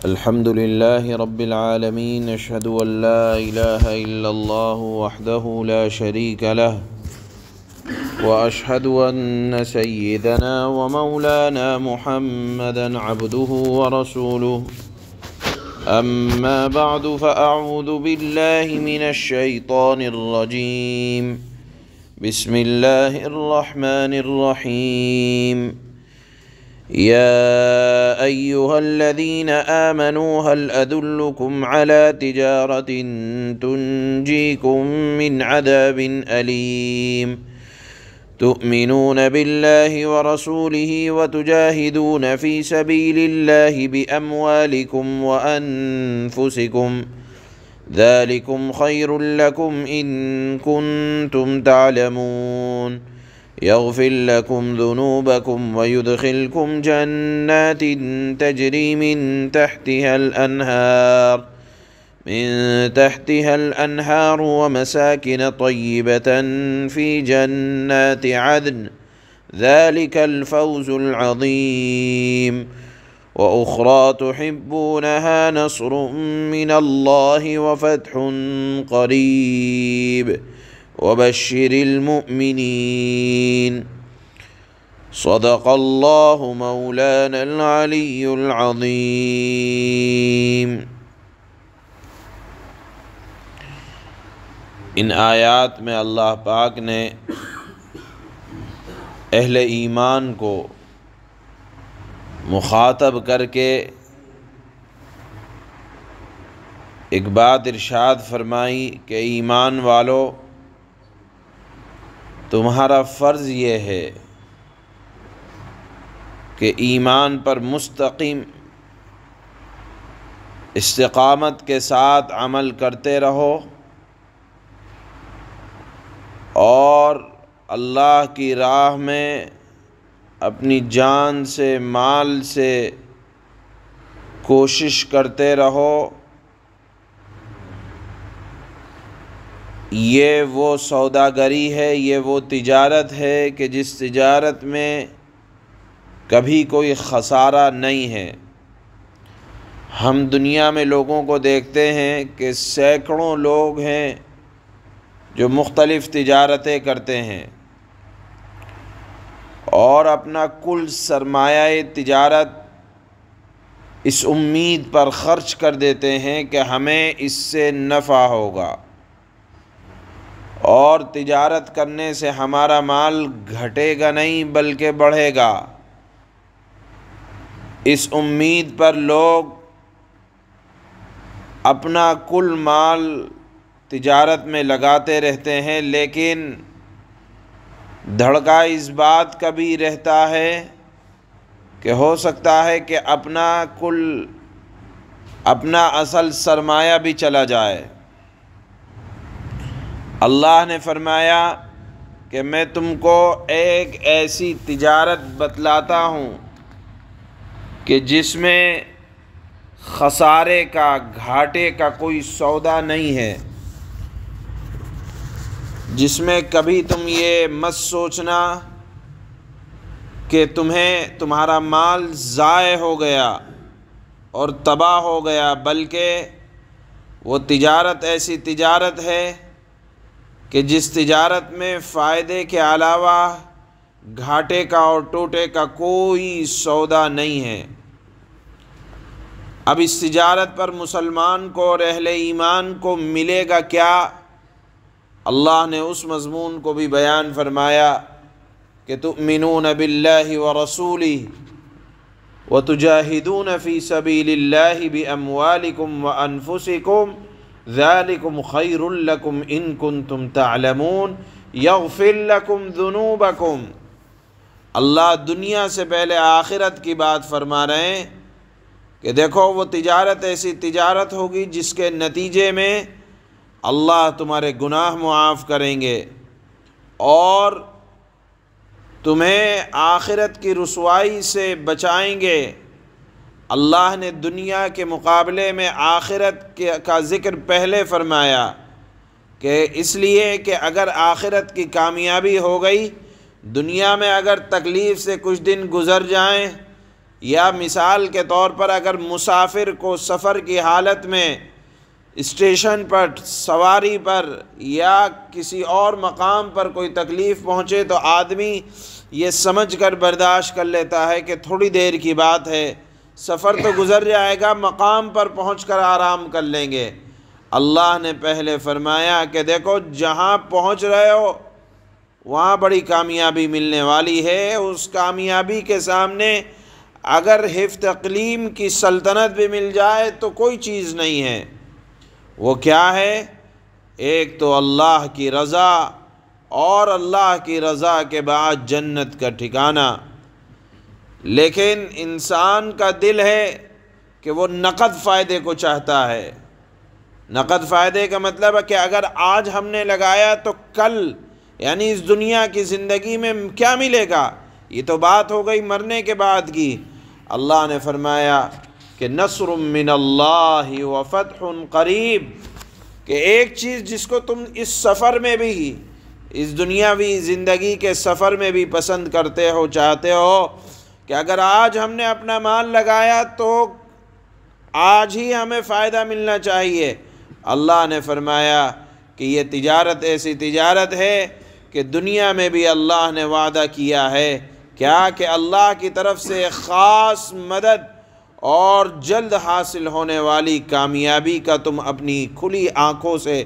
الحمد لله رب العالمين، أشهد أن لا إله إلا الله وحده لا شريك له، وأشهد أن سيدنا ومولانا محمدا عبده ورسوله. أما بعد، فأعوذ بالله من الشيطان الرجيم. بسم الله الرحمن الرحيم. يا أيها الذين آمنوا هل أدلكم على تجارة تنجيكم من عذاب أليم تؤمنون بالله ورسوله وتجاهدون في سبيل الله بأموالكم وأنفسكم، ذلكم خير لكم إن كنتم تعلمون. يغفر لكم ذنوبكم ويدخلكم جنات تجري من تحتها الأنهار ومساكن طيبة في جنات عدن، ذلك الفوز العظيم. وأخرى تحبونها، نصر من الله وفتح قريب، وبشر المؤمنين. صدق الله مولانا العلي العظيم۔ ان آیات میں اللہ پاک نے اہل ایمان کو مخاطب کر کے ایک بات ارشاد فرمائی کہ ایمان والو، تمہارا فرض یہ ہے کہ ایمان پر مستقیم استقامت کے ساتھ عمل کرتے رہو اور اللہ کی راہ میں اپنی جان سے، مال سے کوشش کرتے رہو۔ یہ وہ سوداگری ہے، یہ وہ تجارت ہے کہ جس تجارت میں کبھی کوئی خسارہ نہیں ہے۔ ہم دنیا میں لوگوں کو دیکھتے ہیں کہ سینکڑوں لوگ ہیں جو مختلف تجارتیں کرتے ہیں اور اپنا کل سرمایہ تجارت اس امید پر خرچ کر دیتے ہیں کہ ہمیں اس سے نفع ہوگا، اور تجارت کرنے سے ہمارا مال گھٹے گا نہیں بلکہ بڑھے گا۔ اس امید پر لوگ اپنا کل مال تجارت میں لگاتے رہتے ہیں، لیکن دھڑکا اس بات کا بھی رہتا ہے کہ ہو سکتا ہے کہ اپنا اصل سرمایہ بھی چلا جائے۔ اللہ نے فرمایا کہ میں تم کو ایک ایسی تجارت بتلاتا ہوں کہ جس میں خسارے کا، گھاٹے کا کوئی سودا نہیں ہے، جس میں کبھی تم یہ مت سوچنا کہ تمہارا مال ضائع ہو گیا اور تباہ ہو گیا، بلکہ وہ تجارت ایسی تجارت ہے کہ جس تجارت میں فائدے کے علاوہ گھاٹے کا اور ٹوٹے کا کوئی سودا نہیں ہے۔ اب اس تجارت پر مسلمان کو اور اہل ایمان کو ملے گا کیا؟ اللہ نے اس مضمون کو بھی بیان فرمایا کہ تؤمنون باللہ ورسولہ وتجاہدون فی سبیل اللہ باموالکم وانفسکم، ذالکم خیر لکم ان کنتم تعلمون، یغفر لکم ذنوبکم۔ اللہ دنیا سے پہلے آخرت کی بات فرما رہے ہیں کہ دیکھو وہ تجارت ایسی تجارت ہوگی جس کے نتیجے میں اللہ تمہارے گناہ معاف کریں گے اور تمہیں آخرت کی رسوائی سے بچائیں گے۔ اللہ نے دنیا کے مقابلے میں آخرت کا ذکر پہلے فرمایا کہ اس لیے کہ اگر آخرت کی کامیابی ہو گئی، دنیا میں اگر تکلیف سے کچھ دن گزر جائیں یا مثال کے طور پر اگر مسافر کو سفر کی حالت میں اسٹیشن پر، سواری پر یا کسی اور مقام پر کوئی تکلیف پہنچے تو آدمی یہ سمجھ کر برداشت کر لیتا ہے کہ تھوڑی دیر کی بات ہے، سفر تو گزر جائے گا، مقام پر پہنچ کر آرام کر لیں گے۔ اللہ نے پہلے فرمایا کہ دیکھو جہاں پہنچ رہے ہو وہاں بڑی کامیابی ملنے والی ہے، اس کامیابی کے سامنے اگر حفظ اقلیم کی سلطنت بھی مل جائے تو کوئی چیز نہیں ہے۔ وہ کیا ہے؟ ایک تو اللہ کی رضا، اور اللہ کی رضا کے بعد جنت کا ٹھکانہ۔ لیکن انسان کا دل ہے کہ وہ نقد فائدے کو چاہتا ہے۔ نقد فائدے کا مطلب ہے کہ اگر آج ہم نے لگایا تو کل، یعنی اس دنیا کی زندگی میں کیا ملے گا؟ یہ تو بات ہو گئی مرنے کے بعد کی۔ اللہ نے فرمایا کہ نصر من اللہ وفتح قریب، کہ ایک چیز جس کو تم اس سفر میں بھی، اس دنیاوی زندگی کے سفر میں بھی پسند کرتے ہو، چاہتے ہو کہ اگر آج ہم نے اپنا مال لگایا تو آج ہی ہمیں فائدہ ملنا چاہیے۔ اللہ نے فرمایا کہ یہ تجارت ایسی تجارت ہے کہ دنیا میں بھی اللہ نے وعدہ کیا ہے، کیا کہ اللہ کی طرف سے ایک خاص مدد اور جلد حاصل ہونے والی کامیابی کا تم اپنی کھلی آنکھوں سے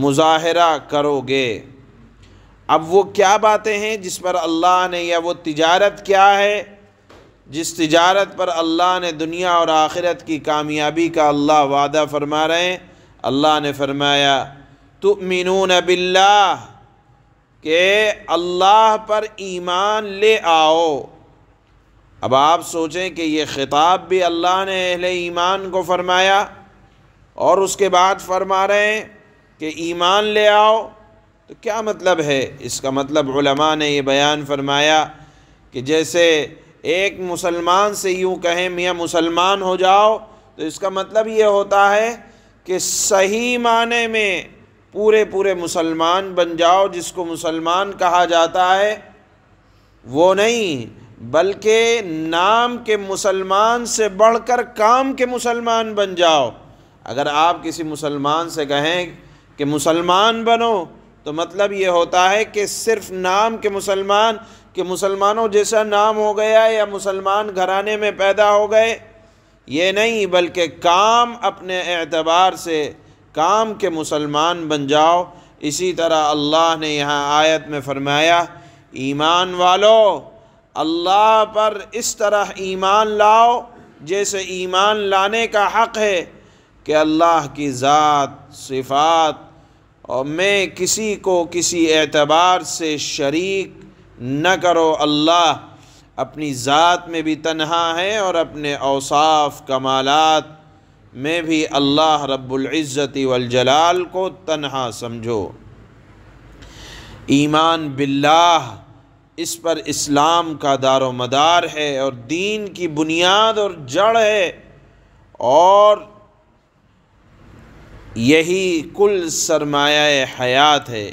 مظاہرہ کرو گے۔ اب وہ کیا باتیں ہیں جس پر اللہ نے، یا وہ تجارت کیا ہے جس تجارت پر اللہ نے دنیا اور آخرت کی کامیابی کا اللہ وعدہ فرما رہے ہیں؟ اللہ نے فرمایا تؤمنون باللہ، کہ اللہ پر ایمان لے آؤ۔ اب آپ سوچیں کہ یہ خطاب بھی اللہ نے اہل ایمان کو فرمایا اور اس کے بعد فرما رہے ہیں کہ ایمان لے آؤ، تو کیا مطلب ہے؟ اس کا مطلب علماء نے یہ بیان فرمایا کہ جیسے ایک مسلمان سے یوں کہیں میاں مسلمان ہو جاؤ، تو اس کا مطلب یہ ہوتا ہے کہ صحیح معنی میں پورے مسلمان بن جاؤ، جس کو مسلمان کہا جاتا ہے وہ نہیں، بلکہ نام کے مسلمان سے بڑھ کر کام کے مسلمان بن جاؤ۔ اگر آپ کسی مسلمان سے کہیں کہ مسلمان بنو تو مطلب یہ ہوتا ہے کہ صرف نام کے مسلمان، کہ مسلمانوں جیسا نام ہو گیا یا مسلمان گھرانے میں پیدا ہو گئے، یہ نہیں، بلکہ کام اپنے اعتبار سے کام کے مسلمان بن جاؤ۔ اسی طرح اللہ نے یہاں آیت میں فرمایا ایمان والو اللہ پر اس طرح ایمان لاؤ جیسے ایمان لانے کا حق ہے کہ اللہ کی ذات، صفات اور میں کسی کو کسی اعتبار سے شریک نہ کرو۔ اللہ اپنی ذات میں بھی تنہا ہے اور اپنے اوصاف کمالات میں بھی اللہ رب العزت والجلال کو تنہا سمجھو۔ ایمان باللہ، اس پر اسلام کا دار و مدار ہے اور دین کی بنیاد اور جڑ ہے، اور یہی کل سرمایہ حیات ہے۔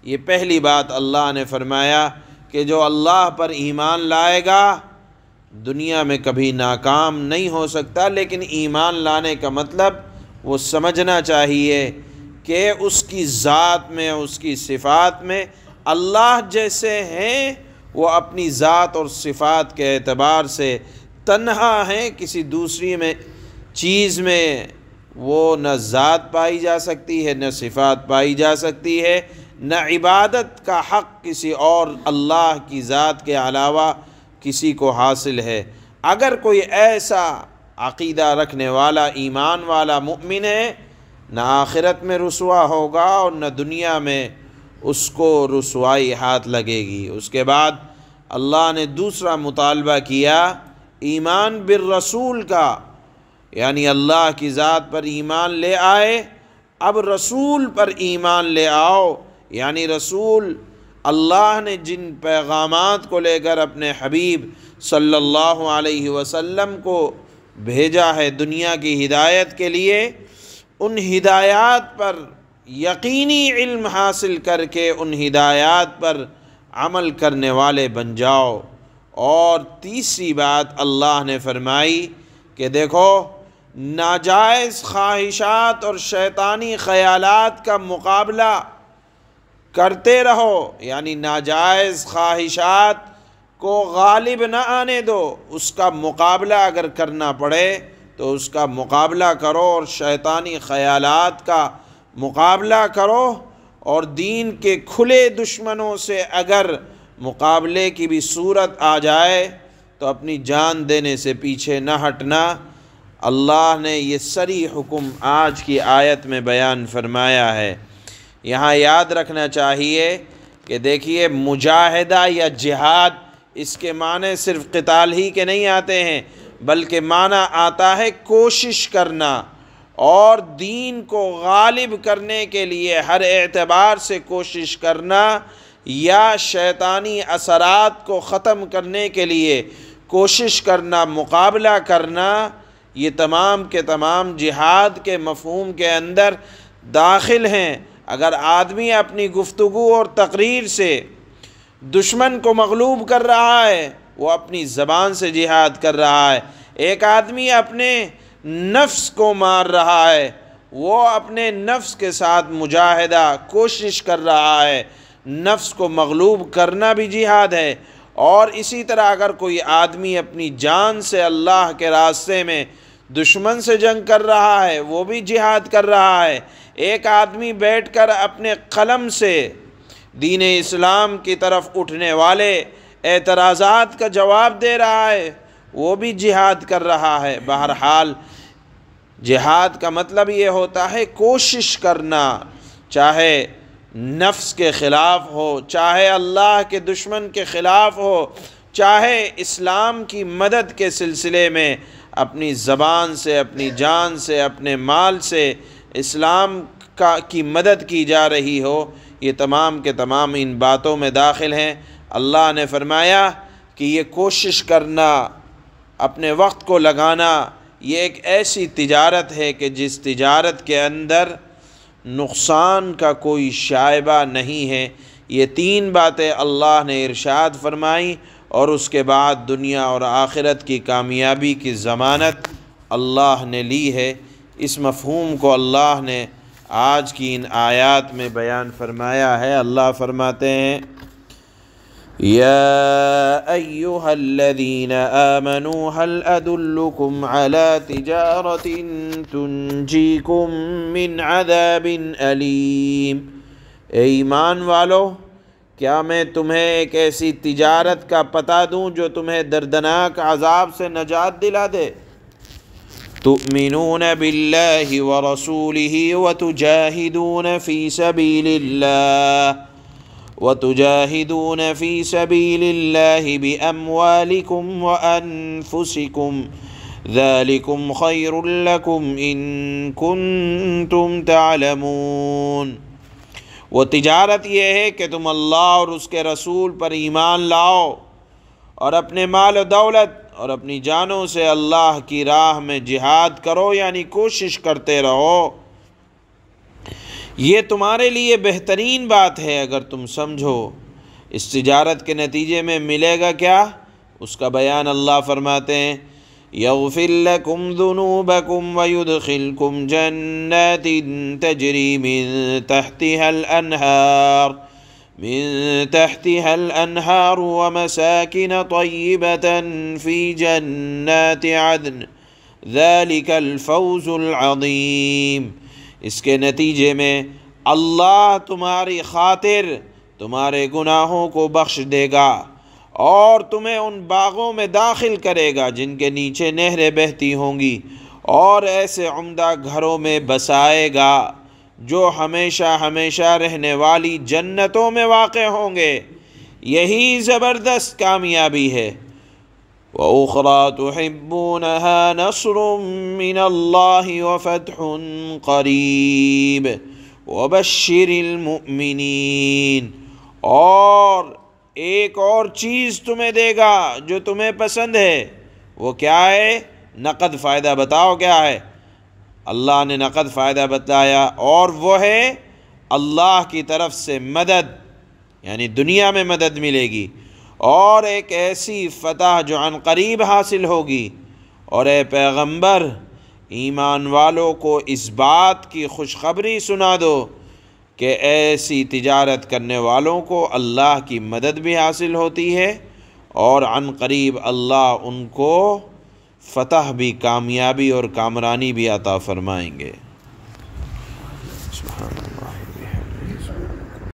یہ پہلی بات اللہ نے فرمایا کہ جو اللہ پر ایمان لائے گا دنیا میں کبھی ناکام نہیں ہو سکتا۔ لیکن ایمان لانے کا مطلب وہ سمجھنا چاہیے کہ اس کی ذات میں، اس کی صفات میں اللہ جیسے ہیں، وہ اپنی ذات اور صفات کے اعتبار سے تنہا ہیں، کسی دوسری میں چیز میں وہ نہ ذات پائی جا سکتی ہے، نہ صفات پائی جا سکتی ہے، نہ عبادت کا حق کسی اور اللہ کی ذات کے علاوہ کسی کو حاصل ہے۔ اگر کوئی ایسا عقیدہ رکھنے والا، ایمان والا مومن ہے، نہ آخرت میں رسوا ہوگا اور نہ دنیا میں اس کو رسوائی ہاتھ لگے گی۔ اس کے بعد اللہ نے دوسرا مطالبہ کیا ایمان بالرسول کا، یعنی اللہ کی ذات پر ایمان لے آئے، اب رسول پر ایمان لے آؤ، یعنی رسول اللہ نے جن پیغامات کو لے کر اپنے حبیب صلی اللہ علیہ وسلم کو بھیجا ہے دنیا کی ہدایت کے لیے، ان ہدایات پر یقینی علم حاصل کر کے ان ہدایات پر عمل کرنے والے بن جاؤ۔ اور تیسری بات اللہ نے فرمائی کہ دیکھو ناجائز خواہشات اور شیطانی خیالات کا مقابلہ کرتے رہو، یعنی ناجائز خواہشات کو غالب نہ آنے دو، اس کا مقابلہ اگر کرنا پڑے تو اس کا مقابلہ کرو اور شیطانی خیالات کا مقابلہ کرو، اور دین کے کھلے دشمنوں سے اگر مقابلے کی بھی صورت آ جائے تو اپنی جان دینے سے پیچھے نہ ہٹنا۔ اللہ نے یہ صریح حکم آج کی آیت میں بیان فرمایا ہے۔ یہاں یاد رکھنا چاہیے کہ دیکھیے مجاہدہ یا جہاد اس کے معنی صرف قتال ہی کے نہیں آتے ہیں، بلکہ معنی آتا ہے کوشش کرنا اور دین کو غالب کرنے کے لیے ہر اعتبار سے کوشش کرنا، یا شیطانی اثرات کو ختم کرنے کے لیے کوشش کرنا، مقابلہ کرنا، یہ تمام کے تمام جہاد کے مفہوم کے اندر داخل ہیں۔ اگر آدمی اپنی گفتگو اور تقریر سے دشمن کو مغلوب کر رہا ہے، وہ اپنی زبان سے جہاد کر رہا ہے۔ ایک آدمی اپنے نفس کو مار رہا ہے، وہ اپنے نفس کے ساتھ مجاہدہ کوشش کر رہا ہے، نفس کو مغلوب کرنا بھی جہاد ہے۔ اور اسی طرح اگر کوئی آدمی اپنی جان سے اللہ کے راستے میں دشمن سے جنگ کر رہا ہے، وہ بھی جہاد کر رہا ہے۔ ایک آدمی بیٹھ کر اپنے قلم سے دین اسلام کی طرف اٹھنے والے اعتراضات کا جواب دے رہا ہے، وہ بھی جہاد کر رہا ہے۔ بہرحال جہاد کا مطلب یہ ہوتا ہے کوشش کرنا، چاہے نفس کے خلاف ہو، چاہے اللہ کے دشمن کے خلاف ہو، چاہے اسلام کی مدد کے سلسلے میں اپنی زبان سے، اپنی جان سے، اپنے مال سے اسلام کی مدد کی جا رہی ہو، یہ تمام کے تمام ان باتوں میں داخل ہیں۔ اللہ نے فرمایا کہ یہ کوشش کرنا، اپنے وقت کو لگانا، یہ ایک ایسی تجارت ہے کہ جس تجارت کے اندر نقصان کا کوئی شائبہ نہیں ہے۔ یہ تین باتیں اللہ نے ارشاد فرمائیں، اور اس کے بعد دنیا اور آخرت کی کامیابی کی ضمانت اللہ نے لی ہے۔ اس مفہوم کو اللہ نے آج کی ان آیات میں بیان فرمایا ہے۔ اللہ فرماتے ہیں یا ایہا الذین آمنوا هل ادلکم علی تجارت تنجیکم من عذاب علیم، اے ایمان والو کیا میں تمہیں ایک ایسی تجارت کا پتہ دوں جو تمہیں دردناک عذاب سے نجات دلا دے۔ تؤمنون باللہ ورسولہ وتجاہدون فی سبیل اللہ باموالکم وانفسکم ذالکم خیر لکم ان کنتم تعلمون۔ وہ تجارت یہ ہے کہ تم اللہ اور اس کے رسول پر ایمان لاؤ اور اپنے مال و دولت اور اپنی جانوں سے اللہ کی راہ میں جہاد کرو، یعنی کوشش کرتے رہو۔ یہ تمہارے لیے بہترین بات ہے اگر تم سمجھو۔ اس تجارت کے نتیجے میں ملے گا کیا، اس کا بیان اللہ فرماتے ہیں یغفر لکم ذنوبکم ویدخلکم جنات تجری من تحتها الانہار ومساکن طیبۃ فی جنات عدن ذالک الفوز العظیم۔ اس کے نتیجے میں اللہ تمہاری خاطر تمہارے گناہوں کو بخش دے گا اور تمہیں ان باغوں میں داخل کرے گا جن کے نیچے نہریں بہتی ہوں گی، اور ایسے عمدہ گھروں میں بسائے گا جو ہمیشہ ہمیشہ رہنے والی جنتوں میں واقع ہوں گے۔ یہی زبردست کامیابی ہے۔ وَأُخْرَى تُحِبُّونَهَا نَصْرٌ مِّنَ اللَّهِ وَفَتْحٌ قَرِيبٌ وَبَشِّرِ الْمُؤْمِنِينَ، اور ایک اور چیز تمہیں دے گا جو تمہیں پسند ہے۔ وہ کیا ہے؟ نقد فائدہ بتاؤ کیا ہے؟ اللہ نے نقد فائدہ بتایا، اور وہ ہے اللہ کی طرف سے مدد، یعنی دنیا میں مدد ملے گی، اور ایک ایسی فتح جو عن قریب حاصل ہوگی۔ اور اے پیغمبر ایمان والوں کو اس بات کی خوشخبری سنا دو کہ ایسی تجارت کرنے والوں کو اللہ کی مدد بھی حاصل ہوتی ہے اور عن قریب اللہ ان کو فتح بھی، کامیابی اور کامرانی بھی عطا فرمائیں گے۔ سبحان اللہ۔